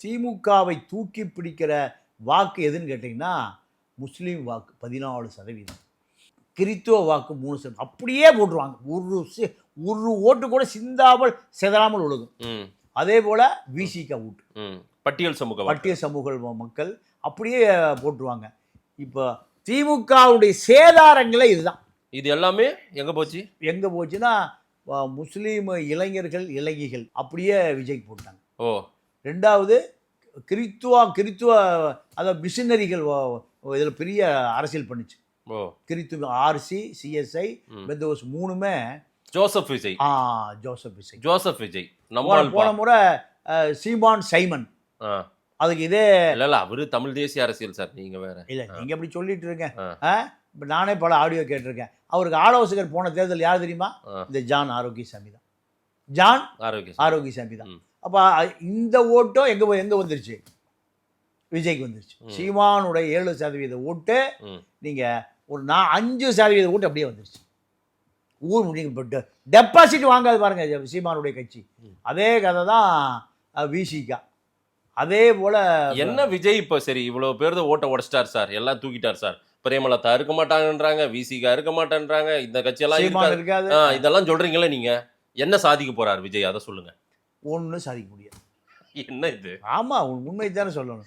திமுகவை தூக்கி பிடிக்கிற வாக்கு எதுன்னு கேட்டிங்கன்னா முஸ்லீம் வாக்கு 14%, கிறித்துவ வாக்கு 3%. அப்படியே போட்டுருவாங்க. ஒரு ஓட்டு கூட சிந்தாமல் சிதறாமல் ஒழுகும். அதே போல் விசிக ஓட்டு, பட்டியல் சமூக மக்கள் அப்படியே போட்டுருவாங்க. இப்போ திமுகவுடைய சேதாரங்களே இதுதான். இது எல்லாமே எங்கே போச்சுன்னா முஸ்லீம் இளைஞர்கள் இளைஞிகள் அப்படியே விஜய் போட்டாங்க. ரெண்டாவது கிறித்துவ அதாவது மிஷினரிகள் இதில் பெரிய அரசியல் பண்ணுச்சு. கிறித்துவ RC, CSI, benthos 3மே Joseph Vijay. போன முறை சீமான் சைமன், அதுக்கு இதே இல்ல அவரு தமிழ் தேசிய அரசியல் சார். நீங்க வேற இல்ல, நீங்க அப்படி சொல்லிட்டு இருக்கேன். நானே பல ஆடியோ கேட்டிருக்கேன். அவருக்கு ஆலோசகர் போன தேர்தல் யார் தெரியுமா? இந்த ஜான் ஆரோக்கியசாமி தான். ஜான் ஆரோக்கியசாமி தான். அப்ப இந்த ஓட்டோ எங்க வந்துருச்சு? விஜய்க்கு வந்துருச்சு. சீமானுடைய 7% ஓட்டு நீங்க ஒரு 5% ஓட்டு அப்படியே வந்துருச்சு. நீங்க டெபாசிட் வாங்காது பாருங்க சீமானுடைய கட்சி. அதே கதை தான் விசிகா. அதே போல என்ன விஜய் இப்ப சரி இவ்வளவு பேர் ஓட்ட உடைச்சிட்டார் சார், எல்லாம் தூக்கிட்டார் சார். பிரேமலதா இருக்க மாட்டாங்கன்றாங்க, விசிகா இருக்க மாட்டேன்றாங்க, இந்த கட்சியெல்லாம் இருக்காது. இதெல்லாம் சொல்றீங்களே, நீங்க என்ன சாதிக்க போறாரு விஜய்? அதை சொல்லுங்க. ஒன்றும் சாதிக்க முடியாது. என்ன இது? ஆமா, உண்மை தானே சொல்லணும்.